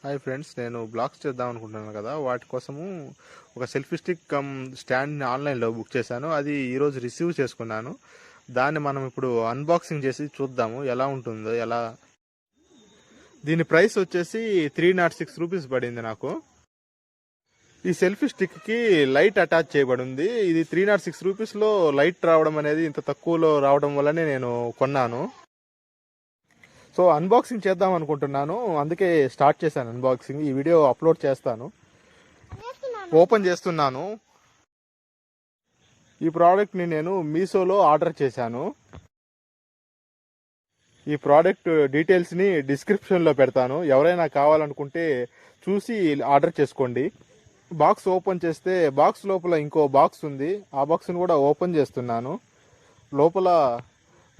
Hi friends, నేను blogs చేద్దాం అనుకుంటున్నాను కదా. వాటి కోసము ఒక సెల్ఫీ స్టిక్ కమ్ స్టాండ్ని ఆన్లైన్లో బుక్ చేశాను. అది ఈరోజు రిసీవ్ చేసుకున్నాను. దాన్ని మనం ఇప్పుడు అన్బాక్సింగ్ చేసి చూద్దాము ఎలా ఉంటుందో. దీని ప్రైస్ వచ్చేసి 306 రూపీస్ పడింది నాకు. ఈ సెల్ఫీ స్టిక్కి లైట్ అటాచ్ చేయబడి ఉంది. ఇది 306 రూపీస్లో లైట్ రావడం అనేది ఇంత తక్కువలో రావడం వల్లనే నేను కొన్నాను. సో అన్బాక్సింగ్ చేద్దాం అనుకుంటున్నాను, అందుకే స్టార్ట్ చేశాను అన్బాక్సింగ్. ఈ వీడియో అప్లోడ్ చేస్తాను. ఓపెన్ చేస్తున్నాను. ఈ ప్రోడక్ట్ని నేను మీషోలో ఆర్డర్ చేశాను. ఈ ప్రోడక్ట్ డీటెయిల్స్ని డిస్క్రిప్షన్లో పెడతాను. ఎవరైనా కావాలనుకుంటే చూసి ఆర్డర్ చేసుకోండి. బాక్స్ ఓపెన్ చేస్తే బాక్స్ లోపల ఇంకో బాక్స్ ఉంది. ఆ బాక్స్ని కూడా ఓపెన్ చేస్తున్నాను. లోపల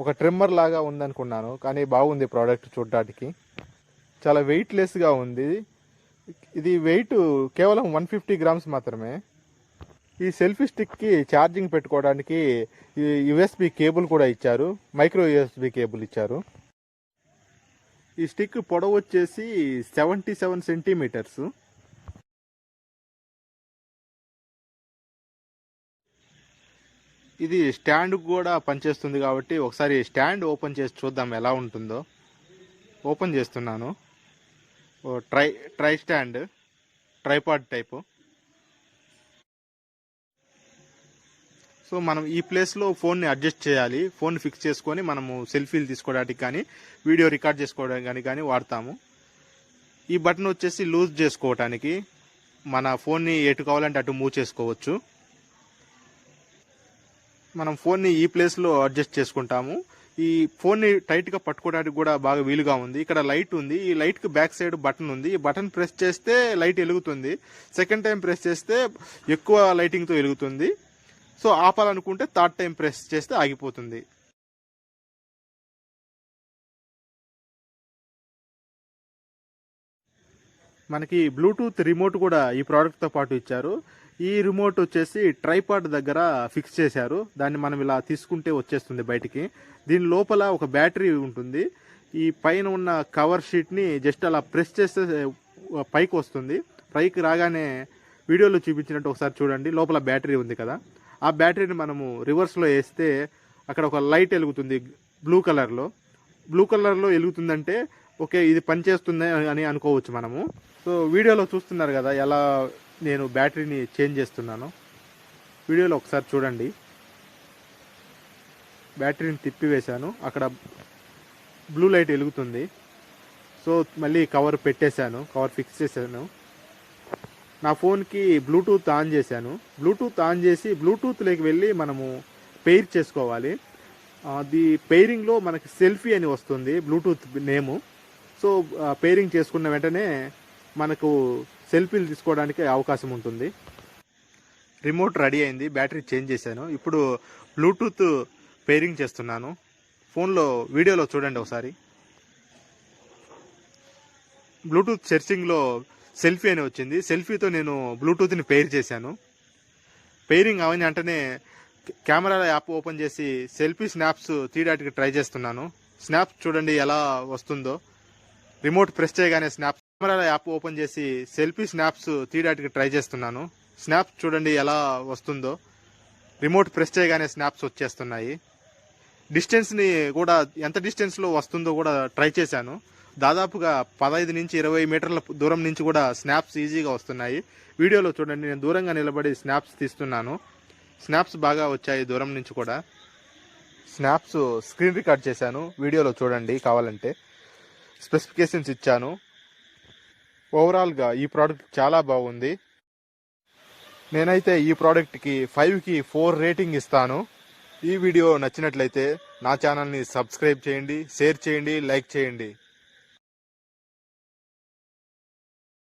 ఒక ట్రిమ్మర్ లాగా ఉందనుకున్నాను, కానీ బాగుంది ప్రోడక్ట్. చూడటానికి చాలా వెయిట్లెస్గా ఉంది. ఇది వెయిట్ కేవలం 150 గ్రామ్స్ మాత్రమే. ఈ సెల్ఫీ స్టిక్కి ఛార్జింగ్ పెట్టుకోవడానికి యూఎస్బి కేబుల్ కూడా ఇచ్చారు, మైక్రో యూఎస్బి కేబుల్ ఇచ్చారు. ఈ స్టిక్ పొడవు వచ్చేసి 77 సెంటీమీటర్స్. ఇది స్టాండ్ కూడా పనిచేస్తుంది కాబట్టి ఒకసారి స్టాండ్ ఓపెన్ చేసి చూద్దాం ఎలా ఉంటుందో. ఓపెన్ చేస్తున్నాను. Try stand, tripod type. So మనం ఈ ప్లేస్లో ఫోన్ని అడ్జస్ట్ చేయాలి. ఫోన్ ఫిక్స్ చేసుకొని మనము సెల్ఫీలు తీసుకోవడానికి కానీ వీడియో రికార్డ్ చేసుకోవడానికి కానీ వాడతాము. ఈ బటన్ వచ్చేసి లూజ్ చేసుకోవటానికి, మన ఫోన్ని ఎటు కావాలంటే అటు మూవ్ చేసుకోవచ్చు. మనం ఫోన్ని ఈ ప్లేస్లో అడ్జస్ట్ చేసుకుంటాము. ఈ ఫోన్ని టైట్గా పట్టుకోవడానికి కూడా బాగా వీలుగా ఉంది. ఇక్కడ లైట్ ఉంది. ఈ లైట్కి బ్యాక్ సైడ్ బటన్ ఉంది. ఈ బటన్ ప్రెస్ చేస్తే లైట్ వెలుగుతుంది. సెకండ్ టైం ప్రెస్ చేస్తే ఎక్కువ లైటింగ్తో వెలుగుతుంది. సో ఆపాలనుకుంటే థర్డ్ టైం ప్రెస్ చేస్తే ఆగిపోతుంది. మనకి బ్లూటూత్ రిమోట్ కూడా ఈ ప్రోడక్ట్తో పాటు ఇచ్చారు. ఈ రిమోట్ వచ్చేసి ట్రైపాడ్ దగ్గర ఫిక్స్ చేశారు. దాన్ని మనం ఇలా తీసుకుంటే వచ్చేస్తుంది బయటికి. దీని లోపల ఒక బ్యాటరీ ఉంటుంది. ఈ పైన ఉన్న కవర్ షీట్ని జస్ట్ అలా ప్రెస్ చేస్తే పైకి వస్తుంది. పైకి రాగానే వీడియోలో చూపించినట్టు ఒకసారి చూడండి, లోపల బ్యాటరీ ఉంది కదా. ఆ బ్యాటరీని మనము రివర్స్లో వేస్తే అక్కడ ఒక లైట్ వెలుగుతుంది బ్లూ కలర్లో వెలుగుతుందంటే ఓకే, ఇది పనిచేస్తుంది అని అనుకోవచ్చు మనము. సో వీడియోలో చూస్తున్నారు కదా ఎలా నేను బ్యాటరీని చేంజ్ చేస్తున్నాను. వీడియోలో ఒకసారి చూడండి. బ్యాటరీని తిప్పివేశాను, అక్కడ బ్లూ లైట్ వెలుగుతుంది. సో మళ్ళీ కవర్ పెట్టేశాను, కవర్ ఫిక్స్ చేశాను. నా ఫోన్కి బ్లూటూత్ ఆన్ చేశాను. బ్లూటూత్ ఆన్ చేసి బ్లూటూత్లోకి వెళ్ళి మనము పెయిర్ చేసుకోవాలి. అది పెయిరింగ్లో మనకి సెల్ఫీ అని వస్తుంది బ్లూటూత్ నేము. సో పెయిరింగ్ చేసుకున్న వెంటనే మనకు సెల్ఫీలు తీసుకోవడానికి అవకాశం ఉంటుంది. రిమోట్ రెడీ అయింది, బ్యాటరీ చేంజ్ చేశాను. ఇప్పుడు బ్లూటూత్ పెయిరింగ్ చేస్తున్నాను. వీడియోలో చూడండి ఒకసారి. బ్లూటూత్ సెర్చింగ్లో సెల్ఫీ అని వచ్చింది. సెల్ఫీతో నేను బ్లూటూత్ని పెయిర్ చేశాను. పెయిరింగ్ అవని వెంటనే కెమెరా యాప్ ఓపెన్ చేసి సెల్ఫీ స్నాప్స్ తీయడానికి ట్రై చేస్తున్నాను. స్నాప్స్ చూడండి ఎలా వస్తుందో. రిమోట్ ప్రెస్ చేయగానే కెమెరా యాప్ ఓపెన్ చేసి సెల్ఫీ స్నాప్స్ తీయడానికి ట్రై చేస్తున్నాను. స్నాప్స్ చూడండి ఎలా వస్తుందో. రిమోట్ ప్రెస్ చేయగానే స్నాప్స్ వచ్చేస్తున్నాయి. డిస్టెన్స్ని కూడా ఎంత డిస్టెన్స్లో వస్తుందో కూడా ట్రై చేశాను. దాదాపుగా 15 నుంచి 20 మీటర్ల దూరం నుంచి కూడా స్నాప్స్ ఈజీగా వస్తున్నాయి. వీడియోలో చూడండి, నేను దూరంగా నిలబడి స్నాప్స్ తీస్తున్నాను. స్నాప్స్ బాగా వచ్చాయి దూరం నుంచి కూడా. స్నాప్స్ స్క్రీన్ రికార్డ్ చేశాను. వీడియోలో చూడండి కావాలంటే. స్పెసిఫికేషన్స్ ఇచ్చాను. ఓవరాల్గా ఈ ప్రోడక్ట్ చాలా బాగుంది. నేనైతే ఈ ప్రోడక్ట్కి 5కి 4 రేటింగ్ ఇస్తాను. ఈ వీడియో నచ్చినట్లయితే నా ఛానల్ని సబ్స్క్రైబ్ చేయండి, షేర్ చేయండి, లైక్ చేయండి.